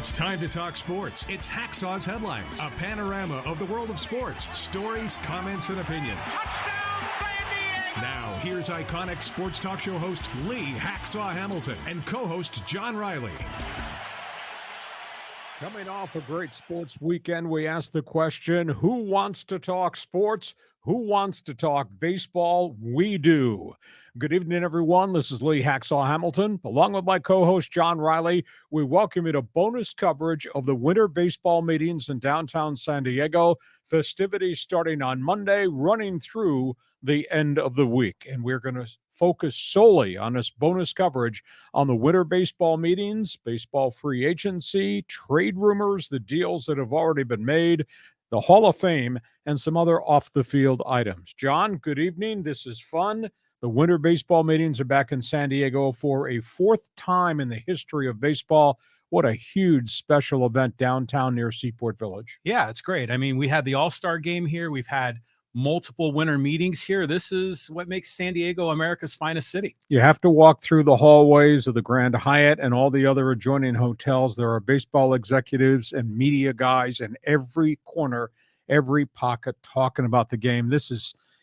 It's time to talk sports. It's Hacksaw's Headlines, a panorama of the world of sports, stories, comments, and opinions. Now, here's iconic sports talk show host Lee Hacksaw Hamilton and co-host John Riley. Coming off a great sports weekend, we asked the question, who wants to talk sports? Who wants to talk baseball? We do. Good evening, everyone. This is Lee Hacksaw Hamilton. Along with my co-host, John Riley, we welcome you to bonus coverage of the winter baseball meetings in downtown San Diego. Festivities starting on Monday, running through the end of the week. And we're going to focus solely on this bonus coverage on the winter baseball meetings, baseball free agency, trade rumors, the deals that have already been made, the Hall of Fame, and some other off-the-field items. John, good evening. This is fun. The winter baseball meetings are back in San Diego for a fourth time in the history of baseball. What a huge special event downtown near Seaport Village. Yeah, it's great. I mean, we had the All-Star game here. We've had multiple winter meetings here. This is what makes San Diego America's finest city. You have to walk through the hallways of the Grand Hyatt and all the other adjoining hotels. There are baseball executives and media guys in every corner, every pocket talking about the game. It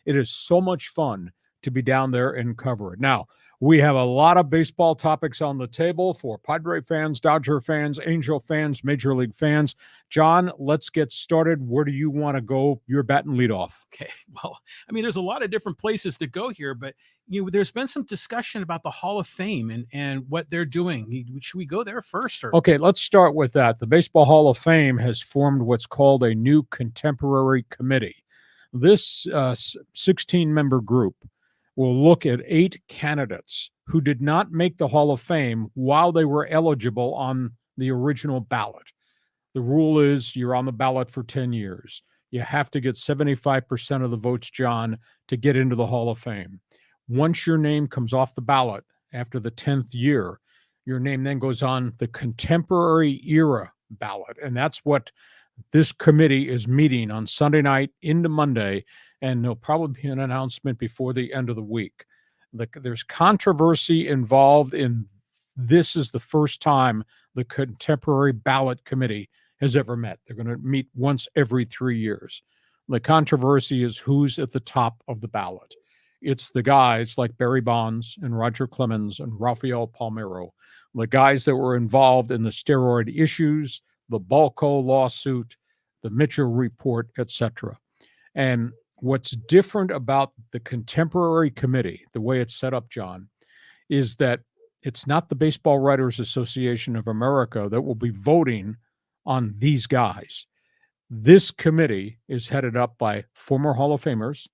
is so much fun to be down there and cover it. Now, we have a lot of baseball topics on the table for Padre fans, Dodger fans, Angel fans, Major League fans. John, let's get started. Where do you want to go? You're batting leadoff. Okay. Well, I mean, there's a lot of different places to go here, but there's been some discussion about the Hall of Fame and what they're doing. Should we go there first? Okay, let's start with that. The Baseball Hall of Fame has formed what's called a new contemporary committee. This 16-member group will look at 8 candidates who did not make the Hall of Fame while they were eligible on the original ballot. The rule is you're on the ballot for 10 years. You have to get 75% of the votes, John, to get into the Hall of Fame. Once your name comes off the ballot after the 10th year, your name then goes on the contemporary era ballot. And that's what this committee is meeting on Sunday night into Monday, and there'll probably be an announcement before the end of the week. There's controversy involved in this is the first time the Contemporary Ballot Committee has ever met. They're going to meet once every 3 years. The controversy is who's at the top of the ballot. It's the guys like Barry Bonds and Roger Clemens and Rafael Palmeiro, the guys that were involved in the steroid issues, the Balco lawsuit, the Mitchell report, etc. And what's different about the Contemporary Committee, the way it's set up, John, is that it's not the Baseball Writers Association of America that will be voting on these guys. This committee is headed up by former Hall of Famers,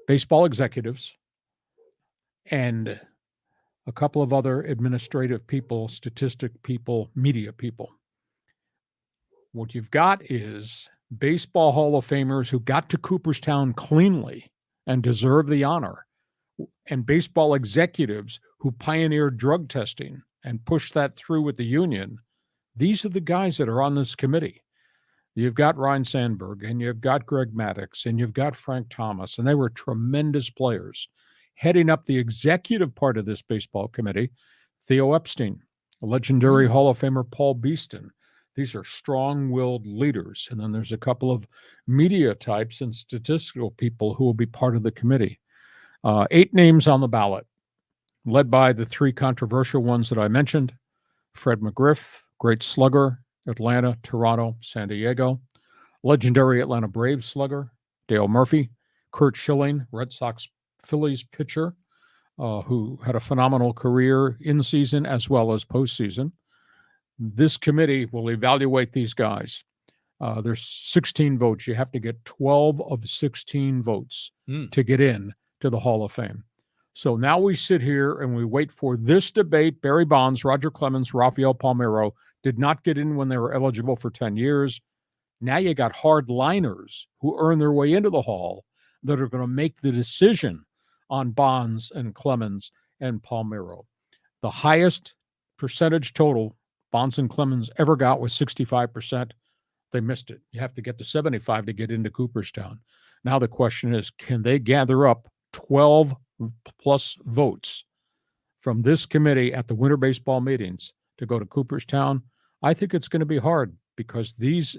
baseball executives, and a couple of other administrative people, statistic people, media people. What you've got is Baseball Hall of Famers who got to Cooperstown cleanly and deserve the honor, and baseball executives who pioneered drug testing and pushed that through with the union. These are the guys that are on this committee. You've got Ryne Sandberg, and you've got Greg Maddux, and you've got Frank Thomas, and they were tremendous players. Heading up the executive part of this baseball committee, Theo Epstein, a legendary Hall of Famer Paul Beeston. These are strong-willed leaders. And then there's a couple of media types and statistical people who will be part of the committee. 8 names on the ballot, led by the 3 controversial ones that I mentioned. Fred McGriff, great slugger, Atlanta, Toronto, San Diego. Legendary Atlanta Braves slugger, Dale Murphy. Curt Schilling, Red Sox Phillies pitcher, who had a phenomenal career in season as well as postseason. This committee will evaluate these guys. There's 16 votes. You have to get 12 of 16 votes to get in to the Hall of Fame. So now we sit here and we wait for this debate. Barry Bonds, Roger Clemens, Rafael Palmeiro did not get in when they were eligible for 10 years. Now you got hardliners who earn their way into the Hall that are going to make the decision on Bonds and Clemens and Palmeiro. The highest percentage total Bonds and Clemens ever got was 65%. They missed it. You have to get to 75 to get into Cooperstown. Now the question is, can they gather up 12 plus votes from this committee at the winter baseball meetings to go to Cooperstown, I think it's going to be hard because these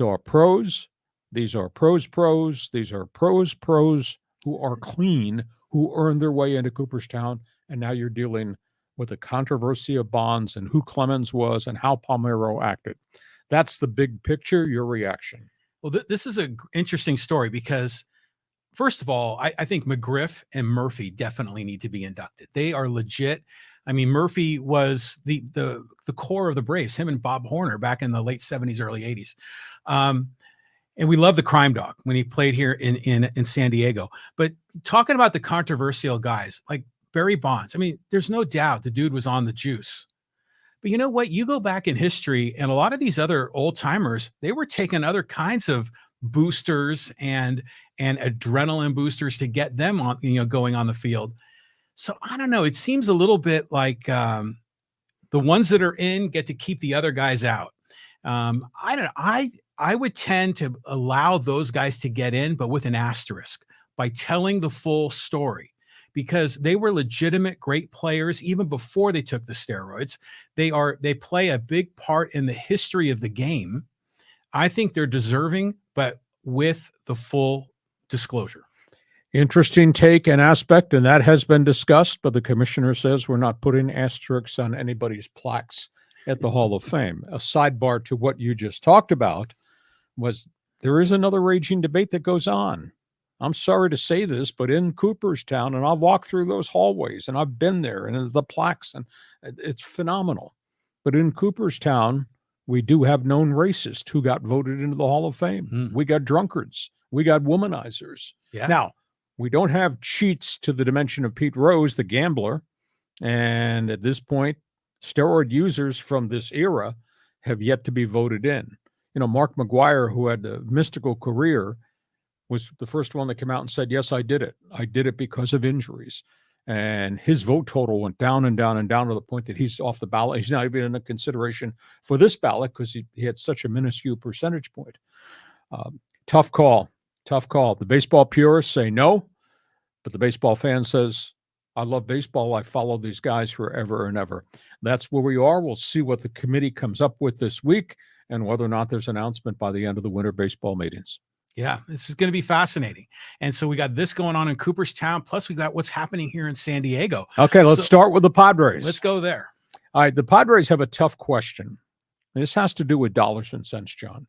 are pros. These are pros. These are pros who are clean, who earned their way into Cooperstown. And now you're dealing with the controversy of Bonds and who Clemens was and how Palmeiro acted. That's the big picture. Your reaction? Well, this is an interesting story because, first of all, I think McGriff and Murphy definitely need to be inducted. They are legit. I mean, Murphy was the core of the Braves, him and Bob Horner back in the late 70s, early 80s. And we love the Crime Dog when he played here in San Diego. But talking about the controversial guys like Barry Bonds, I mean, there's no doubt the dude was on the juice. But you know what? You go back in history, and a lot of these other old timers, they were taking other kinds of boosters and adrenaline boosters to get them on, going on the field. So I don't know. It seems a little bit like the ones that are in get to keep the other guys out. I don't know. I would tend to allow those guys to get in, but with an asterisk by telling the full story, because they were legitimate great players even before they took the steroids. They play a big part in the history of the game. I think they're deserving, but with the full disclosure. Interesting take and aspect, and that has been discussed, but the commissioner says we're not putting asterisks on anybody's plaques at the Hall of Fame. A sidebar to what you just talked about was there is another raging debate that goes on. I'm sorry to say this, but in Cooperstown, and I've walked through those hallways, and I've been there, and the plaques, and it's phenomenal. But in Cooperstown, we do have known racists who got voted into the Hall of Fame. We got drunkards. We got womanizers. Yeah. Now, we don't have cheats to the dimension of Pete Rose, the gambler. And at this point, steroid users from this era have yet to be voted in. Mark McGwire, who had a mystical career, was the first one that came out and said, yes, I did it. I did it because of injuries. And his vote total went down and down and down to the point that he's off the ballot. He's not even in a consideration for this ballot because he had such a minuscule percentage point. Tough call. The baseball purists say no, but the baseball fan says, I love baseball. I follow these guys forever and ever. That's where we are. We'll see what the committee comes up with this week and whether or not there's an announcement by the end of the winter baseball meetings. Yeah, this is going to be fascinating. And so we got this going on in Cooperstown, plus we got what's happening here in San Diego. Okay, let's start with the Padres. Let's go there. All right, the Padres have a tough question. This has to do with dollars and cents, John.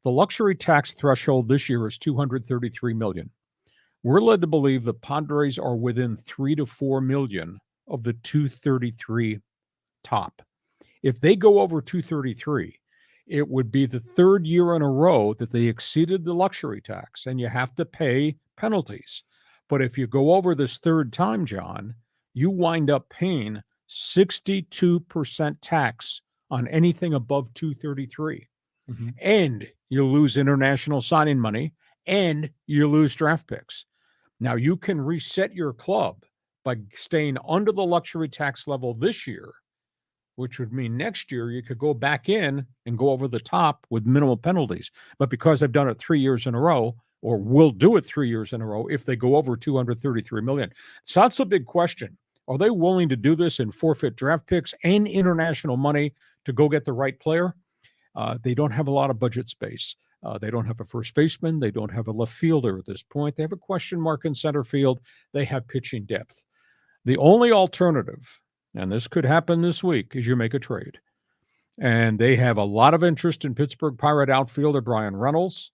The luxury tax threshold this year is $233 million. We're led to believe the Padres are within $3 to $4 million of the 233 top. If they go over 233, it would be the third year in a row that they exceeded the luxury tax, and you have to pay penalties. But if you go over this third time, John, you wind up paying 62% tax on anything above 233. Mm-hmm. And you lose international signing money, and you lose draft picks. Now, you can reset your club by staying under the luxury tax level this year, which would mean next year you could go back in and go over the top with minimal penalties. But because they've done it 3 years in a row, or will do it 3 years in a row, if they go over $233 million. So that's the big question. Are they willing to do this and forfeit draft picks and international money to go get the right player? They don't have a lot of budget space. They don't have a first baseman. They don't have a left fielder at this point. They have a question mark in center field. They have pitching depth. The only alternative, and this could happen this week, is you make a trade. And they have a lot of interest in Pittsburgh Pirate outfielder Brian Reynolds.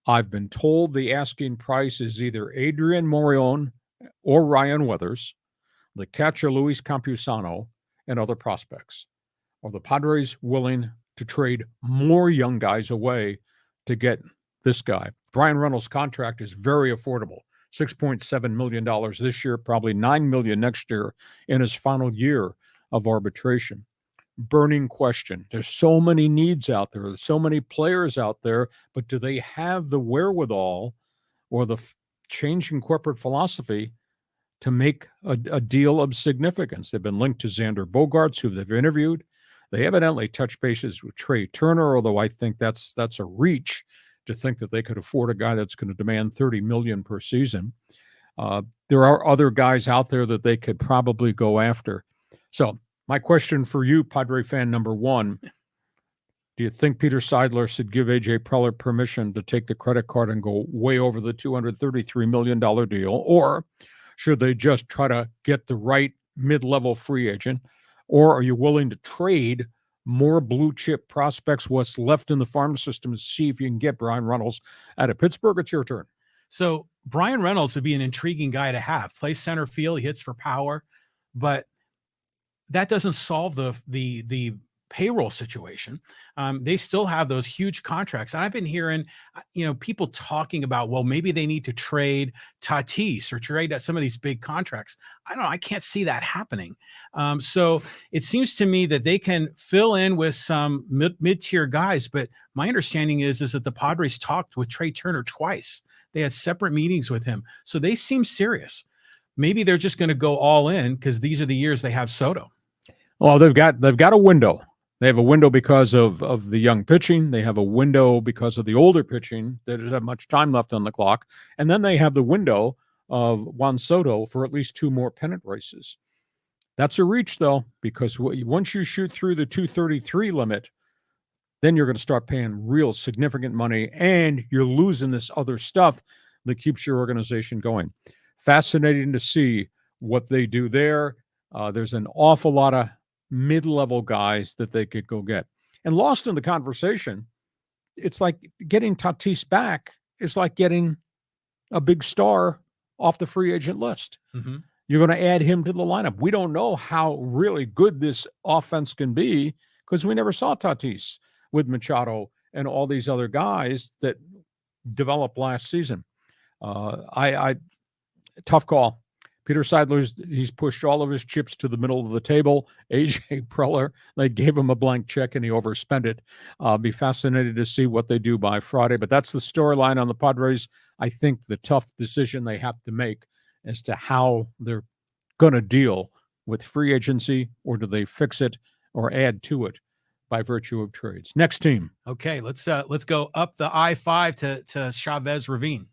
I've been told the asking price is either Adrian Morejon or Ryan Weathers, the catcher Luis Campusano, and other prospects. Are the Padres willing to trade more young guys away to get this guy? Brian Reynolds' contract is very affordable. $6.7 million this year, probably $9 million next year in his final year of arbitration. Burning question. There's so many needs out there. There's so many players out there, but do they have the wherewithal or the change in corporate philosophy to make a deal of significance? They've been linked to Xander Bogaerts, who they've interviewed. They evidently touched bases with Trey Turner, although I think that's a reach to think that they could afford a guy that's going to demand $30 million per season. There are other guys out there that they could probably go after. So My question for you, Padre fan number one, do you think Peter Seidler should give A.J. Preller permission to take the credit card and go way over the $233 million deal? Or should they just try to get the right mid-level free agent? Or are you willing to trade more blue chip prospects, what's left in the farm system, to see if you can get Brian Reynolds out of Pittsburgh? It's your turn. So Brian Reynolds would be an intriguing guy to have. Plays center field, he hits for power, but that doesn't solve the payroll situation. They still have those huge contracts. And I've been hearing, people talking about, well, maybe they need to trade Tatis or trade some of these big contracts. I don't know. I can't see that happening. So it seems to me that they can fill in with some mid-tier guys. But my understanding is that the Padres talked with Trey Turner twice. They had separate meetings with him. So they seem serious. Maybe they're just going to go all in because these are the years they have Soto. Well, they've got a window. They have a window because of the young pitching. They have a window because of the older pitching that doesn't have much time left on the clock. And then they have the window of Juan Soto for at least 2 more pennant races. That's a reach, though, because once you shoot through the 233 limit, then you're going to start paying real significant money, and you're losing this other stuff that keeps your organization going. Fascinating to see what they do there. There's an awful lot of mid-level guys that they could go get. And lost in the conversation, it's like getting Tatis back is like getting a big star off the free agent list. Mm-hmm. You're going to add him to the lineup. We don't know how really good this offense can be because we never saw Tatis with Machado and all these other guys that developed last season. Tough call. Peter Seidler's, he's pushed all of his chips to the middle of the table. A.J. Preller, they gave him a blank check and he overspent it. Be fascinated to see what they do by Friday. But that's the storyline on the Padres. I think the tough decision they have to make as to how they're going to deal with free agency, or do they fix it or add to it by virtue of trades. Next team. Okay, let's go up the I-5 to Chavez Ravine.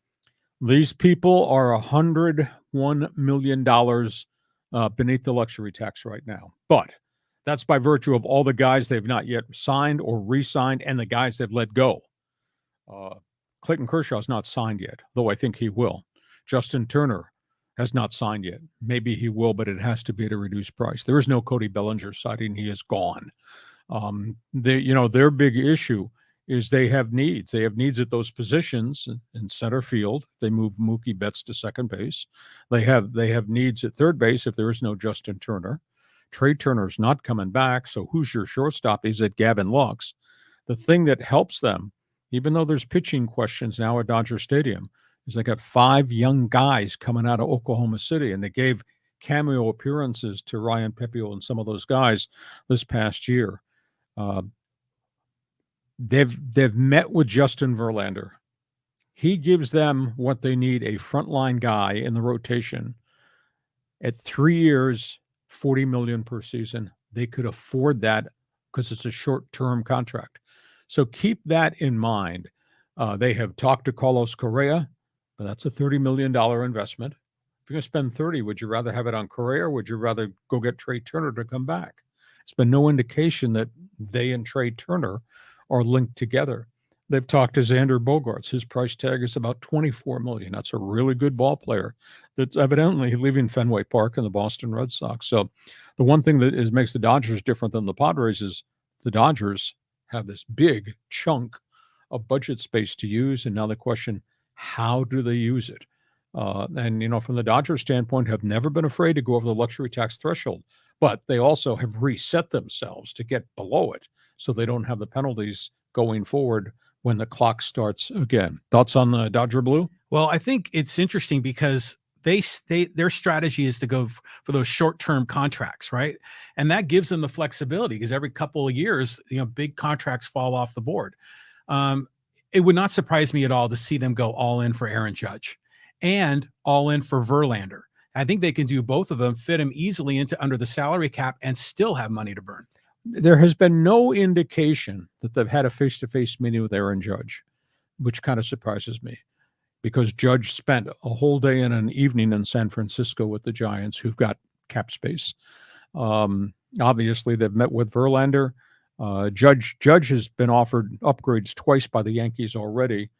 These people are $101 million beneath the luxury tax right now. But that's by virtue of all the guys they've not yet signed or re-signed and the guys they've let go. Clayton Kershaw's not signed yet, though I think he will. Justin Turner has not signed yet. Maybe he will, but it has to be at a reduced price. There is no Cody Bellinger signing. He is gone. Their big issue is they have needs. They have needs at those positions in center field. They move Mookie Betts to second base. They have needs at third base if there is no Justin Turner. Trey Turner's not coming back, so who's your shortstop? Is it Gavin Lux? The thing that helps them, even though there's pitching questions now at Dodger Stadium, is they got 5 young guys coming out of Oklahoma City, and they gave cameo appearances to Ryan Pepio and some of those guys this past year. They've met with Justin Verlander. He gives them what they need, a frontline guy in the rotation. At 3 years, $40 million per season. They could afford that because it's a short-term contract. So keep that in mind. They have talked to Carlos Correa, but that's a $30 million investment. If you're going to spend 30, would you rather have it on Correa, or would you rather go get Trey Turner to come back? It's been no indication that they and Trey Turner are linked together. They've talked to Xander Bogaerts. His price tag is about $24 million. That's a really good ball player that's evidently leaving Fenway Park and the Boston Red Sox. So the one thing that makes the Dodgers different than the Padres is the Dodgers have this big chunk of budget space to use. And now the question, how do they use it? From the Dodgers standpoint, have never been afraid to go over the luxury tax threshold, but they also have reset themselves to get below it so they don't have the penalties going forward when the clock starts again. Thoughts on the Dodger Blue? Well, I think it's interesting because their strategy is to go for those short-term contracts, right? And that gives them the flexibility because every couple of years, big contracts fall off the board. It would not surprise me at all to see them go all in for Aaron Judge and all in for Verlander. I think they can do both of them, fit them easily into under the salary cap and still have money to burn. There has been no indication that they've had a face-to-face meeting with Aaron Judge, which kind of surprises me because Judge spent a whole day and an evening in San Francisco with the Giants, who've got cap space. Obviously, they've met with Verlander. Judge has been offered upgrades twice by the Yankees already,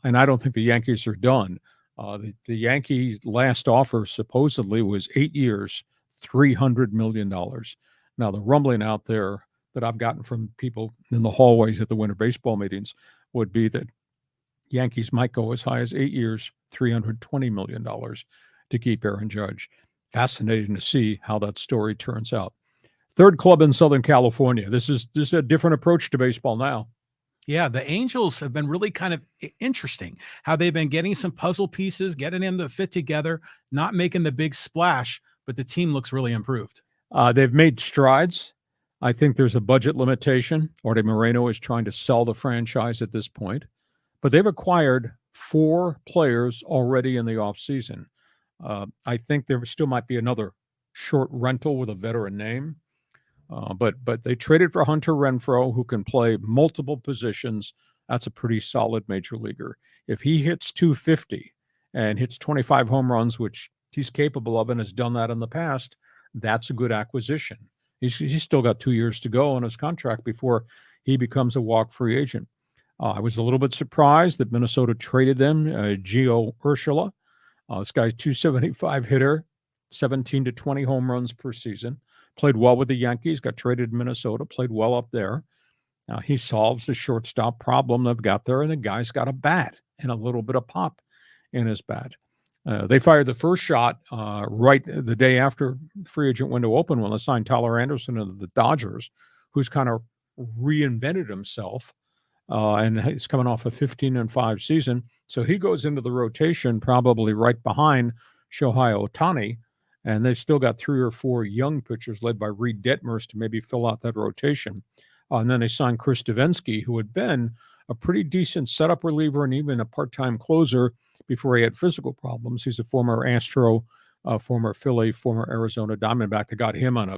and I don't think the Yankees are done. The Yankees' last offer supposedly was 8 years, $300 million. Now, the rumbling out there that I've gotten from people in the hallways at the winter baseball meetings would be that Yankees might go as high as 8 years, $320 million to keep Aaron Judge. Fascinating to see how that story turns out. Third club in Southern California. This is a different approach to baseball now. Yeah, the Angels have been really kind of interesting how they've been getting some puzzle pieces, getting them to fit together, not making the big splash, but the team looks really improved. They've made strides. I think there's a budget limitation. Arte Moreno is trying to sell the franchise at this point, but they've acquired 4 players already in the offseason. I think there still might be another short rental with a veteran name. But they traded for Hunter Renfroe, who can play multiple positions. That's a pretty solid major leaguer. If he hits 250 and hits 25 home runs, which he's capable of and has done that in the past, that's a good acquisition. He's still got 2 years to go on his contract before he becomes a walk free agent. I was a little bit surprised that Minnesota traded them Gio Urshela. This guy's 275 hitter, 17 to 20 home runs per season. Played well with the Yankees, got traded to Minnesota, played well up there. He solves the shortstop problem they've got there, and the guy's got a bat and a little bit of pop in his bat. They fired the first shot right the day after free agent window opened when they signed Tyler Anderson to the Dodgers, who's kind of reinvented himself, and he's coming off a 15-5 season. So he goes into the rotation probably right behind Shohei Ohtani, and they've still got 3 or 4 young pitchers led by Reed Detmers to maybe fill out that rotation. And then they signed Chris Davinsky, who had been a pretty decent setup reliever and even a part-time closer before he had physical problems. He's a former Astro, former Philly, former Arizona Diamondback. They got him on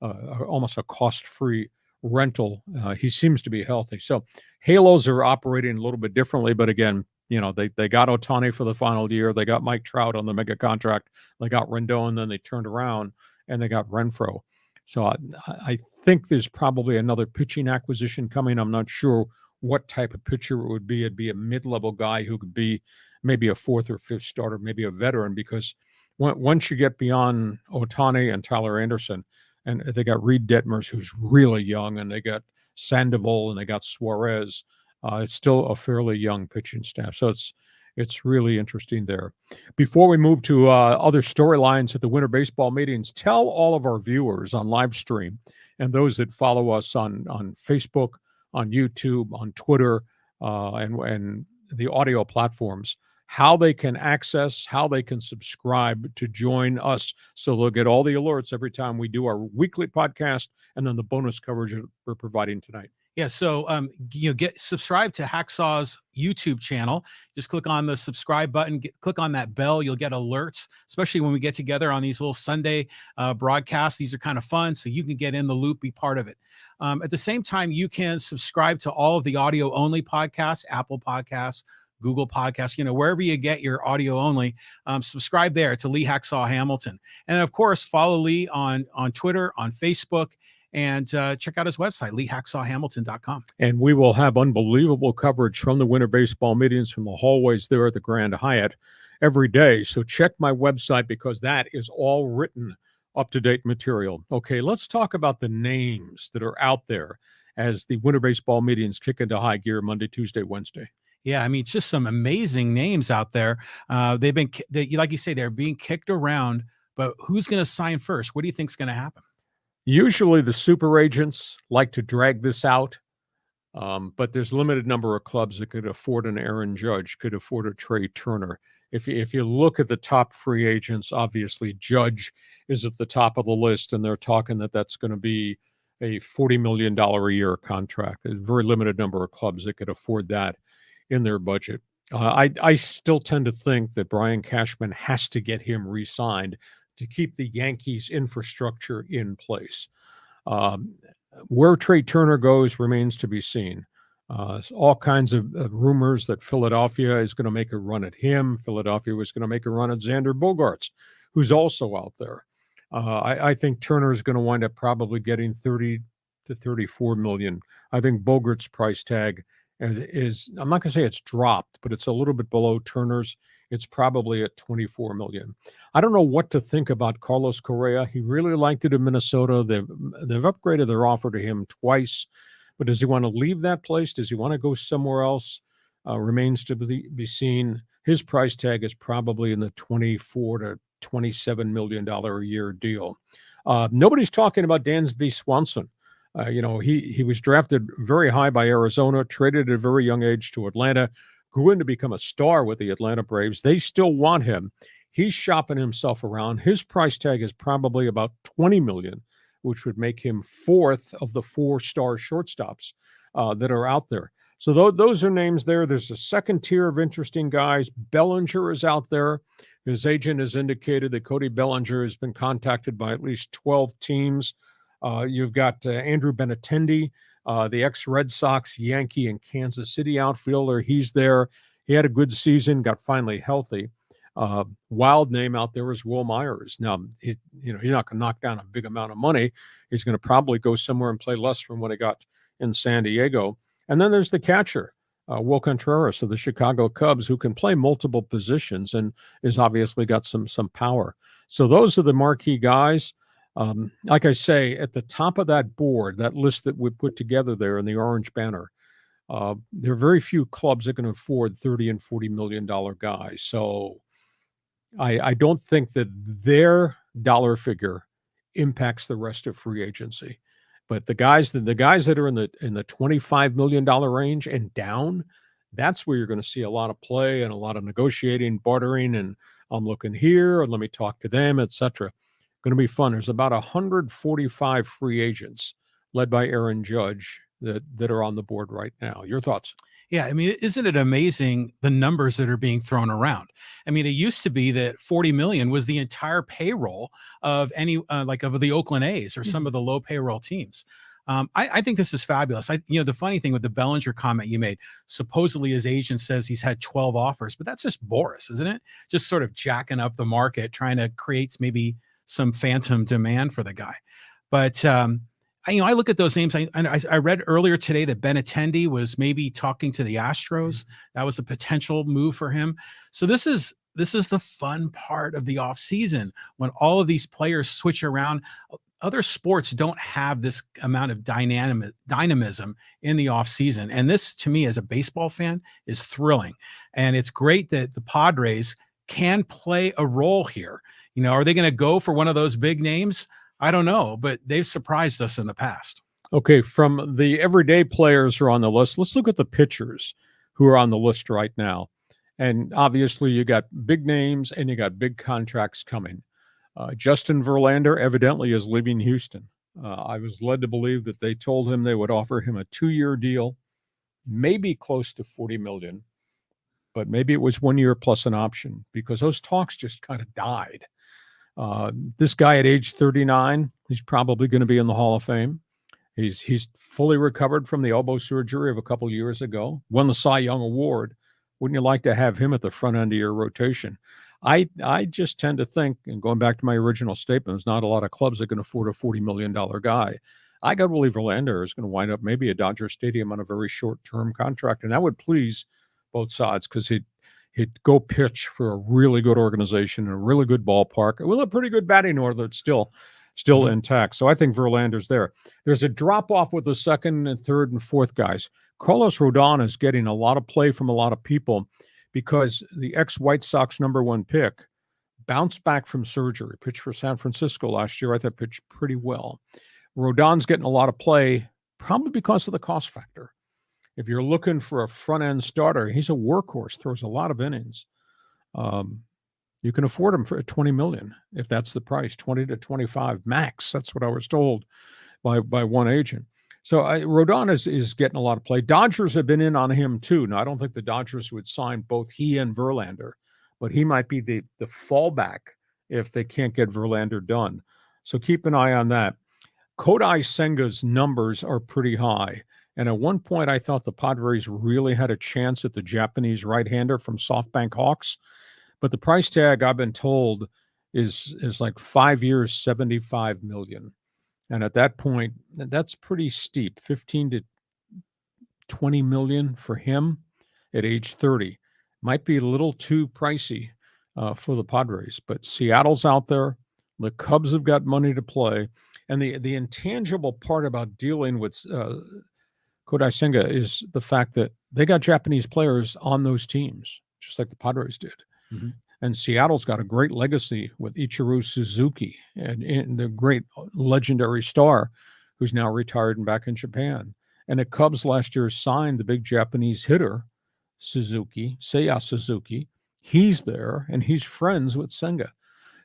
almost a cost-free rental. He seems to be healthy. So Halos are operating a little bit differently, but again, they got Ohtani for the final year. They got Mike Trout on the mega contract. They got Rendon, then they turned around and they got Renfroe. So I think there's probably another pitching acquisition coming. I'm not sure what type of pitcher it would be. It'd be a mid-level guy who could be maybe a 4th or 5th starter, maybe a veteran, because once you get beyond Ohtani and Tyler Anderson, and they got Reed Detmers, who's really young, and they got Sandoval and they got Suarez, it's still a fairly young pitching staff. So it's really interesting there. Before we move to other storylines at the winter baseball meetings, tell all of our viewers on live stream and those that follow us on Facebook, on YouTube, on Twitter, and the audio platforms, how they can access, how they can subscribe to join us so they'll get all the alerts every time we do our weekly podcast and then the bonus coverage that we're providing tonight. Yeah, so get subscribed to Hacksaw's YouTube channel. Just click on the subscribe button, click on that bell. You'll get alerts, especially when we get together on these little Sunday broadcasts. These are kind of fun, so you can get in the loop, be part of it. At the same time, you can subscribe to all of the audio-only podcasts, Apple Podcasts, Google Podcasts, wherever you get your audio only, subscribe there to Lee Hacksaw Hamilton. And of course, follow Lee on Twitter, on Facebook, and check out his website, leehacksawhamilton.com. And we will have unbelievable coverage from the winter baseball meetings from the hallways there at the Grand Hyatt every day. So check my website because that is all written up-to-date material. Okay, let's talk about the names that are out there as the winter baseball meetings kick into high gear Monday, Tuesday, Wednesday. Yeah, I mean, it's just some amazing names out there. They've been, like you say, they're being kicked around, but who's going to sign first? What do you think is going to happen? Usually the super agents like to drag this out, but there's a limited number of clubs that could afford an Aaron Judge, could afford a Trey Turner. If you look at the top free agents, obviously Judge is at the top of the list, and they're talking that's going to be a $40 million a year contract. There's a very limited number of clubs that could afford that in their budget. I still tend to think that Brian Cashman has to get him re-signed to keep the Yankees' infrastructure in place. Where Trey Turner goes remains to be seen. All kinds of rumors that Philadelphia is going to make a run at him. Philadelphia was going to make a run at Xander Bogaerts, who's also out there. I think Turner is going to wind up probably getting 30 to 34 million. I think Bogart's price tag is I'm not going to say it's dropped, but it's a little bit below Turner's. It's probably at 24 million. I don't know what to think about Carlos Correa. He really liked it in Minnesota. They've upgraded their offer to him twice, but does he want to leave that place? Does he want to go somewhere else? Remains to be seen. His price tag is probably in the 24 to $27 million a year deal. Nobody's talking about Dansby Swanson. He was drafted very high by Arizona, traded at a very young age to Atlanta, grew in to become a star with the Atlanta Braves. They still want him. He's shopping himself around. His price tag is probably about $20 million, which would make him fourth of the 4-star shortstops that are out there. So those are names there. There's a second tier of interesting guys. Bellinger is out there. His agent has indicated that Cody Bellinger has been contacted by at least 12 teams. You've got Andrew Benintendi, the ex-Red Sox, Yankee, and Kansas City outfielder. He's there. He had a good season, got finally healthy. Wild name out there is Will Myers. Now, he's not going to knock down a big amount of money. He's going to probably go somewhere and play less from what he got in San Diego. And then there's the catcher, Will Contreras of the Chicago Cubs, who can play multiple positions and has obviously got some power. So those are the marquee guys. Like I say, at the top of that board, that list that we put together there in the orange banner, there are very few clubs that can afford $30 and $40 million guys. So I don't think that their dollar figure impacts the rest of free agency. But the guys that are in the $25 million range and down, that's where you're going to see a lot of play and a lot of negotiating, bartering, and I'm looking here, and let me talk to them, etc. Going to be fun. There's about 145 free agents led by Aaron Judge that are on the board right now. Your thoughts? Yeah, I mean, isn't it amazing the numbers that are being thrown around? I mean, it used to be that 40 million was the entire payroll of any of the Oakland A's or some of the low payroll teams. I think this is fabulous. The funny thing with the Bellinger comment you made, supposedly his agent says he's had 12 offers, but that's just Boras, isn't it? Just sort of jacking up the market, trying to create maybe some phantom demand for the guy. But I look at those names. I read earlier today that Benintendi was maybe talking to the Astros. That was a potential move for him. So this is the fun part of the offseason when all of these players switch around. Other sports don't have this amount of dynamism in the offseason. And this, to me, as a baseball fan, is thrilling. And it's great that the Padres can play a role here. Are they going to go for one of those big names? I don't know, but they've surprised us in the past. Okay, from the everyday players who are on the list, let's look at the pitchers who are on the list right now. And obviously, you got big names and you got big contracts coming. Justin Verlander evidently is leaving Houston. I was led to believe that they told him they would offer him a 2-year deal, maybe close to $40 million, but maybe it was 1 year plus an option because those talks just kind of died. This guy at age 39, he's probably going to be in the Hall of Fame. He's fully recovered from the elbow surgery of a couple years ago, won the Cy Young Award. Wouldn't you like to have him at the front end of your rotation? I just tend to think, and going back to my original statement, there's not a lot of clubs that can afford a $40 million guy. I got to believe Verlander is going to wind up maybe at Dodger Stadium on a very short-term contract, and that would please both sides because he'd go pitch for a really good organization and a really good ballpark with a pretty good batting order that's still intact. So I think Verlander's there. There's a drop-off with the second and third and fourth guys. Carlos Rodon is getting a lot of play from a lot of people because the ex-White Sox #1 pick bounced back from surgery, pitched for San Francisco last year. I thought pitched pretty well. Rodon's getting a lot of play probably because of the cost factor. If you're looking for a front-end starter, he's a workhorse, throws a lot of innings. You can afford him for $20 million if that's the price, 20 to 25 max. That's what I was told by one agent. So Rodon is getting a lot of play. Dodgers have been in on him too. Now, I don't think the Dodgers would sign both he and Verlander, but he might be the fallback if they can't get Verlander done. So keep an eye on that. Kodai Senga's numbers are pretty high. And at one point, I thought the Padres really had a chance at the Japanese right-hander from SoftBank Hawks. But the price tag, I've been told, is like 5 years, 75 million. And at that point, that's pretty steep. 15 to 20 million for him at age 30 might be a little too pricey for the Padres, but Seattle's out there. The Cubs have got money to play. And the intangible part about dealing with Kodai Senga is the fact that they got Japanese players on those teams, just like the Padres did. Mm-hmm. And Seattle's got a great legacy with Ichiro Suzuki and the great legendary star who's now retired and back in Japan. And the Cubs last year signed the big Japanese hitter, Seiya Suzuki. He's there, and he's friends with Senga.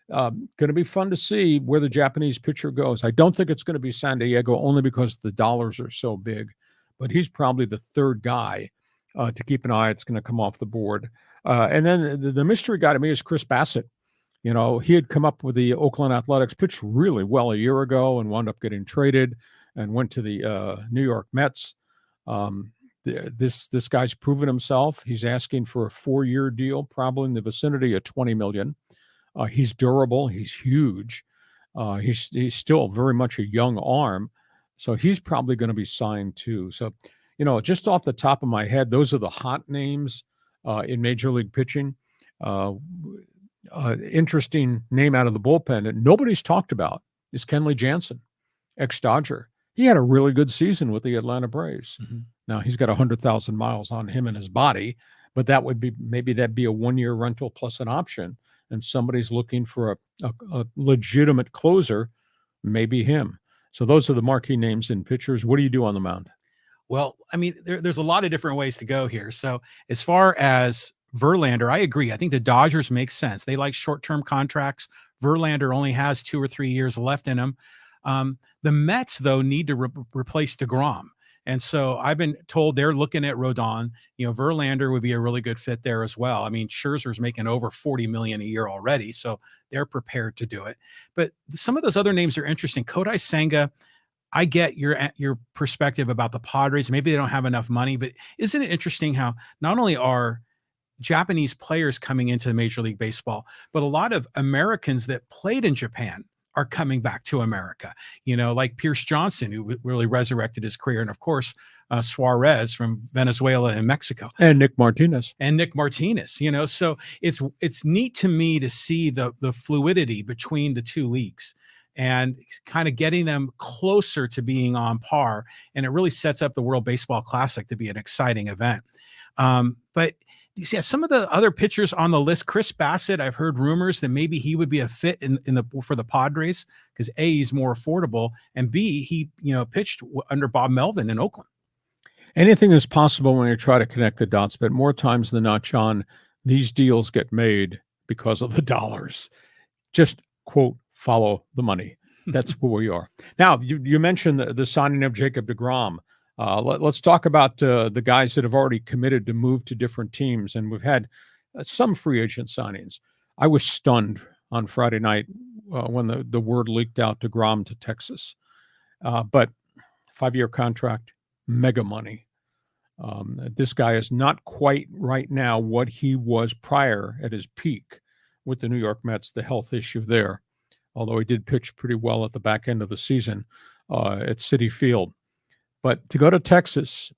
Going to be fun to see where the Japanese pitcher goes. I don't think it's going to be San Diego only because the dollars are so big, but he's probably the third guy to keep an eye. It's going to come off the board. And then the mystery guy to me is Chris Bassett. You know, he had come up with the Oakland Athletics, pitched really well a year ago and wound up getting traded and went to the New York Mets. This guy's proven himself. He's asking for a 4-year deal, probably in the vicinity of $20 million. He's durable. He's huge. He's still very much a young arm. So he's probably going to be signed too. So, you know, just off the top of my head, those are the hot names in Major League pitching. Interesting name out of the bullpen that nobody's talked about is Kenley Jansen, ex-Dodger. He had a really good season with the Atlanta Braves. Mm-hmm. Now he's got 100,000 miles on him and his body, but maybe that'd be a 1-year rental plus an option. And somebody's looking for a legitimate closer, maybe him. So those are the marquee names in pitchers. What do you do on the mound? Well, I mean, there's a lot of different ways to go here. So as far as Verlander, I agree. I think the Dodgers make sense. They like short-term contracts. Verlander only has 2 or 3 years left in him. The Mets, though, need to replace DeGrom. And so I've been told they're looking at Rodon. You know, Verlander would be a really good fit there as well. I mean, Scherzer's making over $40 million a year already, so they're prepared to do it. But some of those other names are interesting. Kodai Senga, I get your perspective about the Padres. Maybe they don't have enough money, but isn't it interesting how not only are Japanese players coming into Major League Baseball, but a lot of Americans that played in Japan are coming back to America, you know, like Pierce Johnson, who really resurrected his career. And of course, Suarez from Venezuela and Mexico. And Nick Martinez, you know, so it's neat to me to see the fluidity between the two leagues and kind of getting them closer to being on par. And it really sets up the World Baseball Classic to be an exciting event. But yeah, some of the other pitchers on the list, Chris Bassett, I've heard rumors that maybe he would be a fit for the Padres because A, he's more affordable, and B, he pitched under Bob Melvin in Oakland. Anything is possible when you try to connect the dots, but more times than not, John, these deals get made because of the dollars. Just quote, follow the money. That's where we are. Now, you mentioned the signing of Jacob deGrom. Let's talk about the guys that have already committed to move to different teams. And we've had some free agent signings. I was stunned on Friday night when the word leaked out deGrom to Texas. But 5-year contract, mega money. This guy is not quite right now what he was prior at his peak with the New York Mets, the health issue there. Although he did pitch pretty well at the back end of the season at Citi Field. But to go to Texas,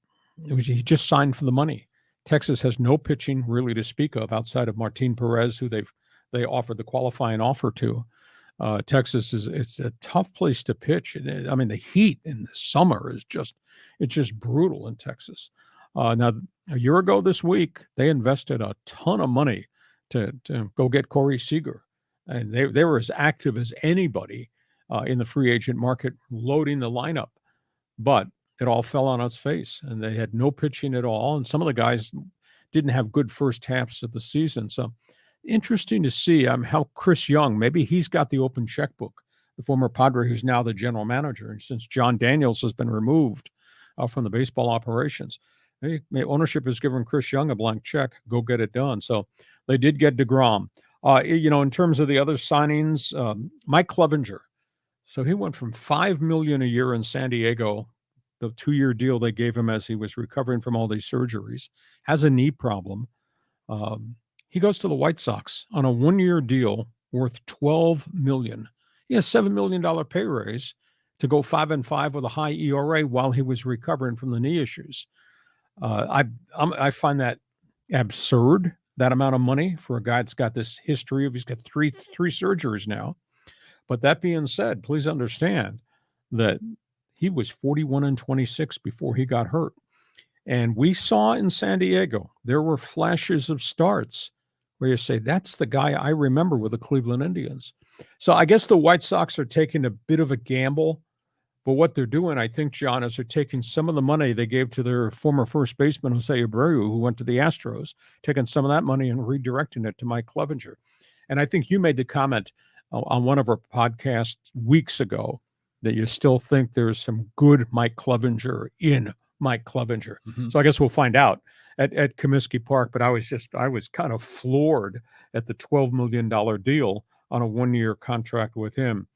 he just signed for the money. Texas has no pitching really to speak of outside of Martin Perez, who they offered the qualifying offer to. Texas it's a tough place to pitch. I mean, the heat in the summer is just brutal in Texas. Now, a year ago this week, they invested a ton of money to go get Corey Seager, and they were as active as anybody in the free agent market, loading the lineup. But it all fell on its face, and they had no pitching at all. And some of the guys didn't have good first halves of the season. So interesting to see how Chris Young, maybe he's got the open checkbook, the former Padre who's now the general manager. And since John Daniels has been removed from the baseball operations, ownership has given Chris Young a blank check. Go get it done. So they did get deGrom. In terms of the other signings, Mike Clevenger. So he went from $5 million a year in San Diego, the 2-year deal they gave him as he was recovering from all these surgeries, has a knee problem. He goes to the White Sox on a 1-year deal, worth $12 million. He has $7 million pay raise to go 5-5 with a high ERA while he was recovering from the knee issues. I find that absurd, that amount of money for a guy that's got this history of, he's got three surgeries now. But that being said, please understand that he was 41-26 before he got hurt. And we saw in San Diego, there were flashes of starts where you say, that's the guy I remember with the Cleveland Indians. So I guess the White Sox are taking a bit of a gamble. But what they're doing, I think, John, is they're taking some of the money they gave to their former first baseman, Jose Abreu, who went to the Astros, taking some of that money and redirecting it to Mike Clevenger. And I think you made the comment on one of our podcasts weeks ago that you still think there's some good Mike Clevenger in Mike Clevenger. Mm-hmm. So I guess we'll find out at Comiskey Park. But I was kind of floored at the $12 million deal on a one-year contract with him.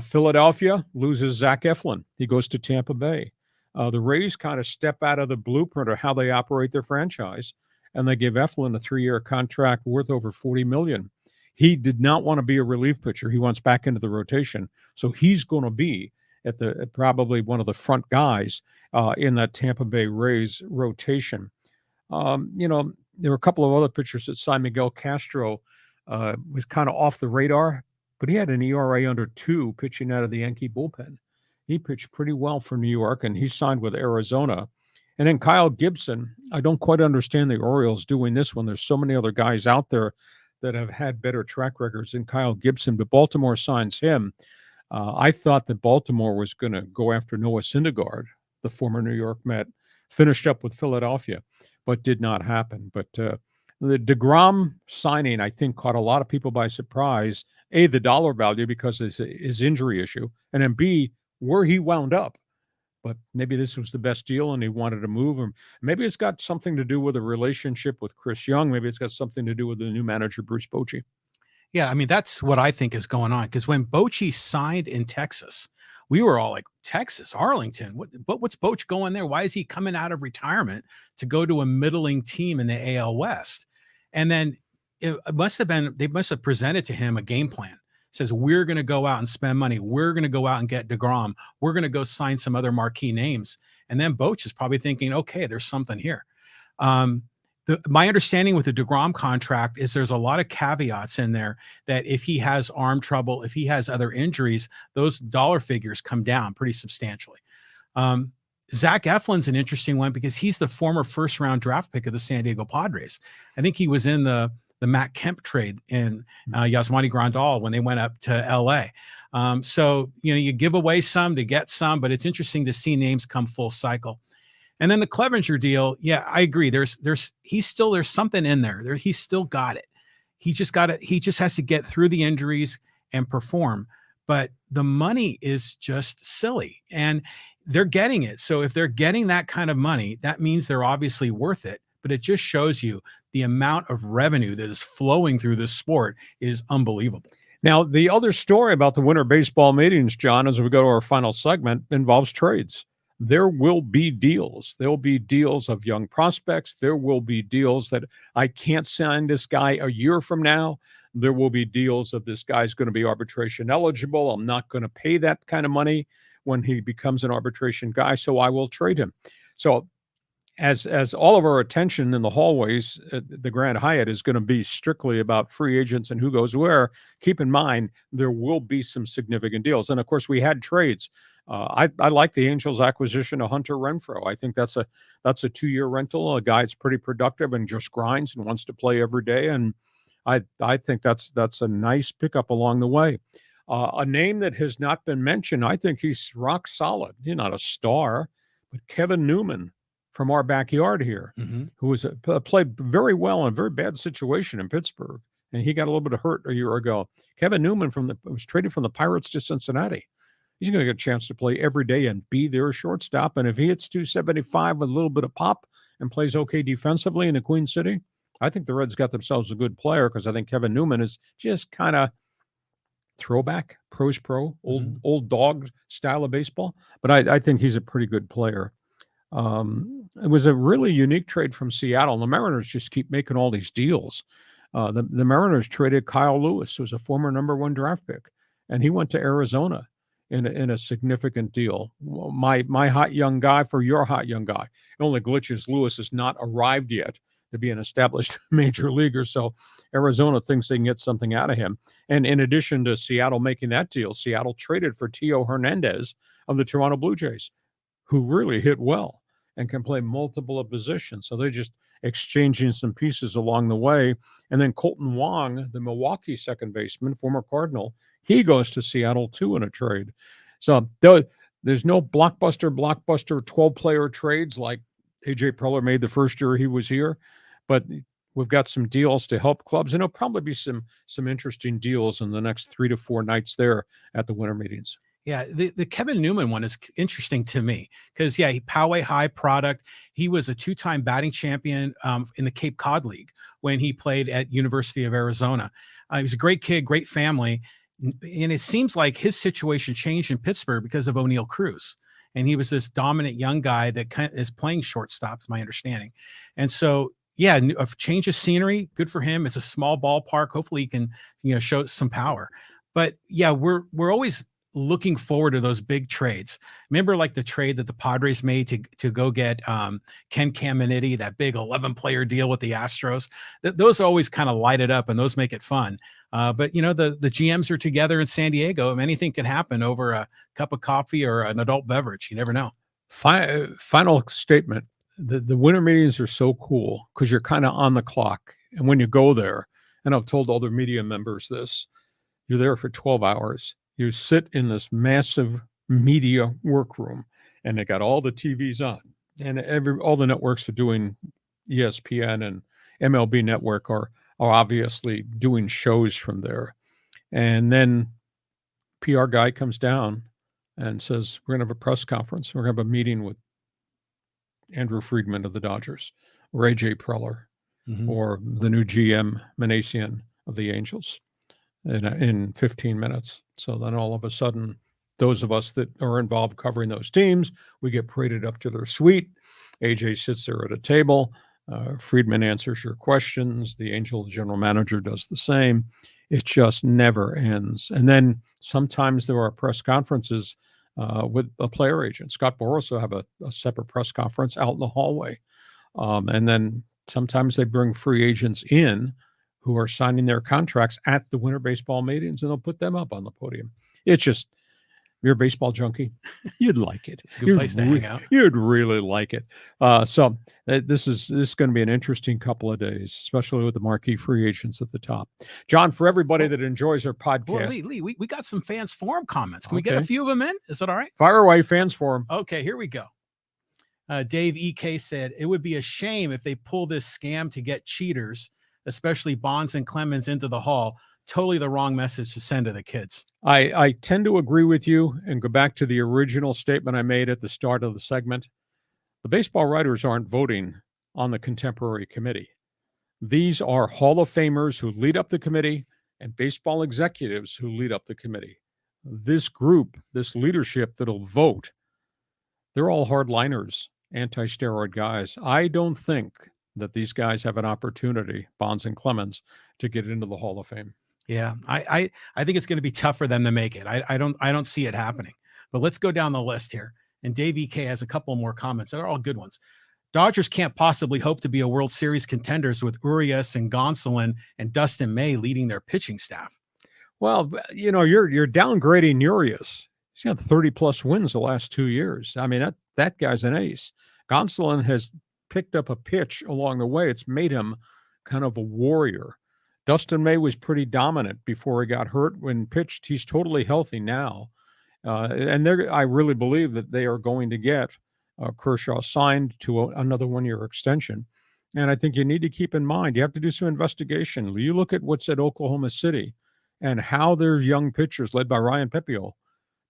Philadelphia loses Zach Eflin. He goes to Tampa Bay. The Rays kind of step out of the blueprint of how they operate their franchise, and they give Eflin a 3-year contract worth over $40 million. He did not want to be a relief pitcher. He wants back into the rotation. So he's going to be at probably one of the front guys in that Tampa Bay Rays rotation. There were a couple of other pitchers that signed. Miguel Castro was kind of off the radar, but he had an ERA under 2 pitching out of the Yankee bullpen. He pitched pretty well for New York, and he signed with Arizona. And then Kyle Gibson, I don't quite understand the Orioles doing this when there's so many other guys out there that have had better track records than Kyle Gibson, but Baltimore signs him. I thought that Baltimore was going to go after Noah Syndergaard, the former New York Met, finished up with Philadelphia, but did not happen. But the DeGrom signing, I think, caught a lot of people by surprise. A, the dollar value because of his injury issue, and then B, where he wound up. But maybe this was the best deal and he wanted to move him. Maybe it's got something to do with a relationship with Chris Young. Maybe it's got something to do with the new manager, Bruce Bochy. Yeah, I mean, that's what I think is going on. Because when Bochy signed in Texas, we were all like, Texas, Arlington, what's Boch going there? Why is he coming out of retirement to go to a middling team in the AL West? And then they must have presented to him a game plan. Says, we're going to go out and spend money. We're going to go out and get DeGrom. We're going to go sign some other marquee names. And then Boch is probably thinking, okay, there's something here. My understanding with the DeGrom contract is there's a lot of caveats in there that if he has arm trouble, if he has other injuries, those dollar figures come down pretty substantially. Zach Eflin's an interesting one because he's the former first-round draft pick of the San Diego Padres. I think he was in the Matt Kemp trade in Yasmani Grandal when they went up to LA. So, you give away some to get some, but it's interesting to see names come full cycle. And then the Clevenger deal. Yeah, I agree. There's something in there. He's still got it. He just has to get through the injuries and perform. But the money is just silly and they're getting it. So if they're getting that kind of money, that means they're obviously worth it. But it just shows you the amount of revenue that is flowing through this sport is unbelievable. Now, the other story about the winter baseball meetings, John, as we go to our final segment, involves trades. There will be deals. There will be deals of young prospects. There will be deals that I can't sign this guy a year from now. There will be deals of this guy's going to be arbitration eligible. I'm not going to pay that kind of money when he becomes an arbitration guy, so I will trade him. So as all of our attention in the hallways at the Grand Hyatt is going to be strictly about free agents and who goes where, keep in mind there will be some significant deals. And of course, we had trades. I like the Angels acquisition of Hunter Renfroe. I think that's a 2-year rental, a guy that's pretty productive and just grinds and wants to play every day. And I think that's a nice pickup along the way. A name that has not been mentioned, I think he's rock solid. He's not a star, but Kevin Newman from our backyard here, who was played very well in a very bad situation in Pittsburgh, and he got a little bit of hurt a year ago. Kevin Newman was traded from the Pirates to Cincinnati. He's going to get a chance to play every day and be their shortstop. And if he hits 275 with a little bit of pop and plays okay defensively in the Queen City, I think the Reds got themselves a good player because I think Kevin Newman is just kind of throwback, pros pro, old dog style of baseball. But I think he's a pretty good player. It was a really unique trade from Seattle. The Mariners just keep making all these deals. The Mariners traded Kyle Lewis, who was a former #1 draft pick, and he went to Arizona in a significant deal. My hot young guy for your hot young guy. The only glitch is Lewis has not arrived yet to be an established major leaguer, so Arizona thinks they can get something out of him. And in addition to Seattle making that deal, Seattle traded for Tio Hernandez of the Toronto Blue Jays, who really hit well and can play multiple positions. So they're just exchanging some pieces along the way. And then Colton Wong, the Milwaukee second baseman, former Cardinal, he goes to Seattle too in a trade. So there's no blockbuster 12-player trades like A.J. Preller made the first year he was here, but we've got some deals to help clubs, and there'll probably be some interesting deals in the next 3 to 4 nights there at the winter meetings. Yeah, the Kevin Newman one is interesting to me because, he Poway High product. He was a 2-time batting champion in the Cape Cod League when he played at University of Arizona. He was a great kid, great family. And it seems like his situation changed in Pittsburgh because of O'Neal Cruz. And he was this dominant young guy that is playing shortstop, is my understanding. And so, a change of scenery, good for him. It's a small ballpark. Hopefully he can, show some power. But we're always looking forward to those big trades. Remember, like the trade that the Padres made to go get Ken Caminiti, that big 11-player deal with the Astros. Those always kind of light it up, and those make it fun. But the GMs are together in San Diego, and anything can happen over a cup of coffee or an adult beverage. You never know. Final statement. The winter meetings are so cool because you're kind of on the clock. And when you go there, and I've told other media members this, you're there for 12 hours. You sit in this massive media workroom, and they got all the TVs on, and all the networks are doing ESPN and MLB Network are obviously doing shows from there. And then PR guy comes down and says, we're going to have a press conference. We're going to have a meeting with Andrew Friedman of the Dodgers or A.J. Preller or the new GM Manasian of the Angels in 15 minutes. So then all of a sudden, those of us that are involved covering those teams, we get paraded up to their suite. AJ sits there at a table. Friedman answers your questions. The Angel general manager does the same. It just never ends. And then sometimes there are press conferences with a player agent. Scott Boras will have a separate press conference out in the hallway. And then sometimes they bring free agents in who are signing their contracts at the winter baseball meetings, and they'll put them up on the podium. It's just, you're a baseball junkie, you'd like it. It's a good place to hang out. You'd really like it. So this is going to be an interesting couple of days, especially with the marquee free agents at the top. John, for everybody that enjoys our podcast. Well, Lee, we got some fans forum comments. Can we get a few of them in? Is that all right? Fire away, fans forum. Okay, here we go. Dave EK said, it would be a shame if they pull this scam to get cheaters, especially Bonds and Clemens, into the hall. Totally the wrong message to send to the kids. I tend to agree with you and go back to the original statement I made at the start of the segment. The baseball writers aren't voting on the contemporary committee. These are Hall of Famers who lead up the committee and baseball executives who lead up the committee. This group, this leadership that'll vote, they're all hardliners, anti-steroid guys. I don't think that these guys have an opportunity, Bonds and Clemens, to get into the Hall of Fame. Yeah, I think it's going to be tough for them to make it. I don't see it happening. But let's go down the list here. And Dave EK has a couple more comments. They're all good ones. Dodgers can't possibly hope to be a World Series contenders with Urias and Gonsolin and Dustin May leading their pitching staff. Well, you're downgrading Urias. He's got 30-plus wins the last 2 years. I mean, that guy's an ace. Gonsolin has picked up a pitch along the way. It's made him kind of a warrior. Dustin May was pretty dominant before he got hurt. When pitched, he's totally healthy now. And I really believe that they are going to get Kershaw signed to another one-year extension. And I think you need to keep in mind, you have to do some investigation. You look at what's at Oklahoma City and how their young pitchers, led by Ryan Pepio,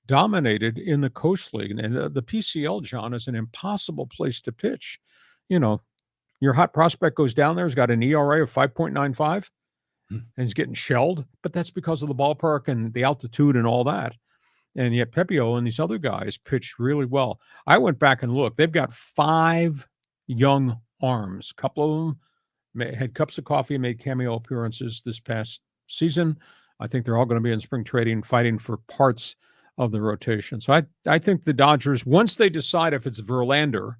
dominated in the Coast League. And the PCL, John, is an impossible place to pitch. Your hot prospect goes down there, he's got an ERA of 5.95, and he's getting shelled. But that's because of the ballpark and the altitude and all that. And yet Pepio and these other guys pitched really well. I went back and looked. They've got 5 young arms. A couple of them had cups of coffee, made cameo appearances this past season. I think they're all going to be in spring trading, fighting for parts of the rotation. So I think the Dodgers, once they decide if it's Verlander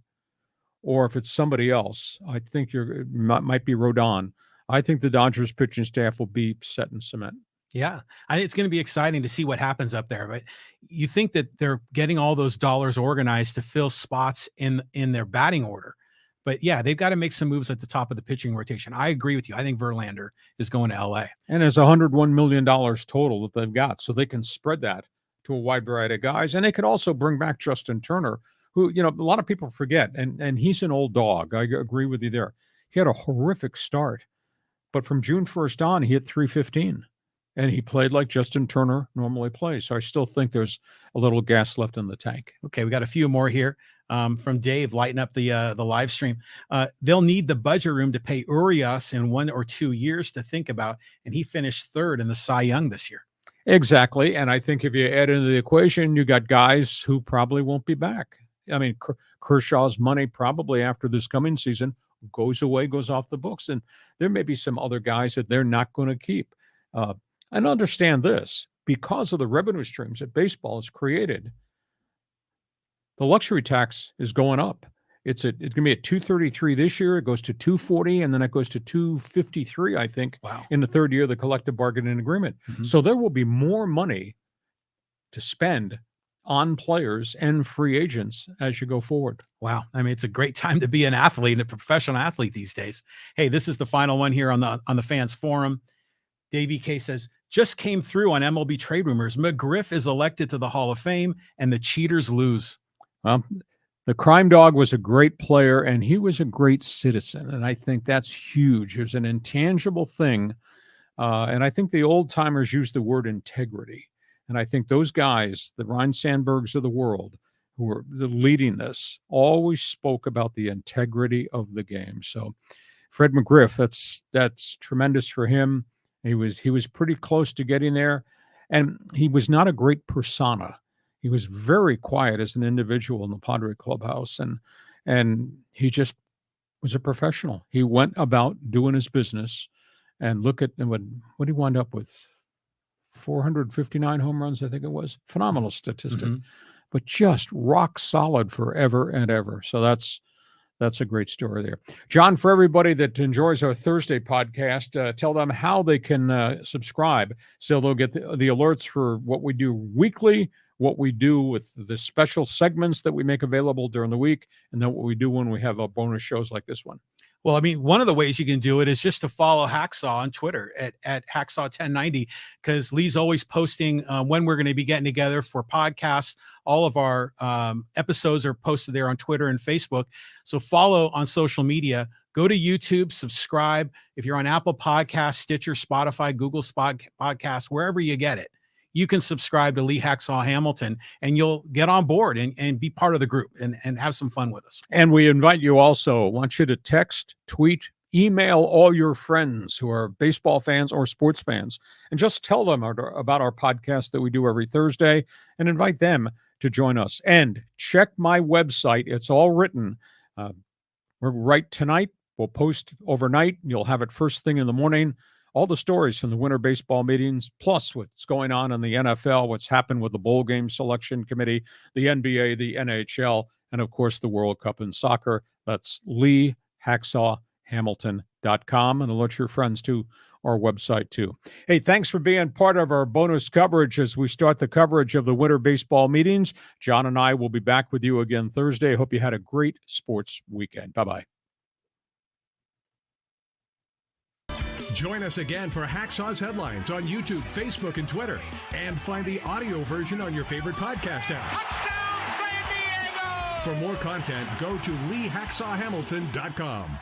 or if it's somebody else, I think it might be Rodon. I think the Dodgers pitching staff will be set in cement. Yeah, it's going to be exciting to see what happens up there. But you think that they're getting all those dollars organized to fill spots in their batting order. But yeah, they've got to make some moves at the top of the pitching rotation. I agree with you. I think Verlander is going to LA. And there's $101 million total that they've got. So they can spread that to a wide variety of guys. And they could also bring back Justin Turner, who, a lot of people forget. And he's an old dog. I agree with you there. He had a horrific start. But from June 1st on, he hit .315. And he played like Justin Turner normally plays. So I still think there's a little gas left in the tank. Okay, we got a few more here from Dave. Lighten up the live stream. They'll need the budget room to pay Urias in 1 or 2 years to think about, and he finished 3rd in the Cy Young this year. Exactly, and I think if you add into the equation, you got guys who probably won't be back. I mean, Kershaw's money probably after this coming season goes away, goes off the books, and there may be some other guys that they're not going to keep. And understand this, because of the revenue streams that baseball has created, the luxury tax is going up. It's going to be at $233 this year. It goes to $240, and then it goes to $253, I think, in the third year of the collective bargaining agreement. Mm-hmm. So there will be more money to spend on players and free agents as you go forward. Wow. I mean, it's a great time to be an athlete and a professional athlete these days. Hey, this is the final one here on the fans forum. Davey K says, just came through on MLB trade rumors. McGriff is elected to the Hall of Fame and the cheaters lose. Well, the crime dog was a great player and he was a great citizen. And I think that's huge. There's an intangible thing. And I think the old timers use the word integrity. And I think those guys, the Ryne Sandbergs of the world, who were leading this, always spoke about the integrity of the game. So Fred McGriff, that's tremendous for him. He was pretty close to getting there, and he was not a great persona. He was very quiet as an individual in the Padre clubhouse, and he just was a professional. He went about doing his business, and look at what he wound up with, 459 home runs, I think it was. Phenomenal statistic, but just rock solid forever and ever. So that's a great story there. John, for everybody that enjoys our Thursday podcast, tell them how they can subscribe so they'll get the alerts for what we do weekly, what we do with the special segments that we make available during the week, and then what we do when we have bonus shows like this one. Well, I mean, one of the ways you can do it is just to follow Hacksaw on Twitter at Hacksaw1090, because Lee's always posting when we're going to be getting together for podcasts. All of our episodes are posted there on Twitter and Facebook. So follow on social media. Go to YouTube, subscribe. If you're on Apple Podcasts, Stitcher, Spotify, Google Podcasts, wherever you get it, you can subscribe to Lee Hacksaw Hamilton, and you'll get on board and be part of the group and have some fun with us. And we invite you also, want you to text, tweet, email all your friends who are baseball fans or sports fans, and just tell them about our podcast that we do every Thursday and invite them to join us. And check my website. It's all written. We're right tonight. We'll post overnight. You'll have it first thing in the morning. All the stories from the winter baseball meetings, plus what's going on in the NFL, what's happened with the bowl game selection committee, the NBA, the NHL, and of course the World Cup in soccer. That's LeeHacksawHamilton.com, and alert your friends to our website too. Hey, thanks for being part of our bonus coverage as we start the coverage of the winter baseball meetings. John and I will be back with you again Thursday. Hope you had a great sports weekend. Bye-bye. Join us again for Hacksaw's Headlines on YouTube, Facebook, and Twitter. And find the audio version on your favorite podcast apps. For more content, go to LeeHacksawHamilton.com.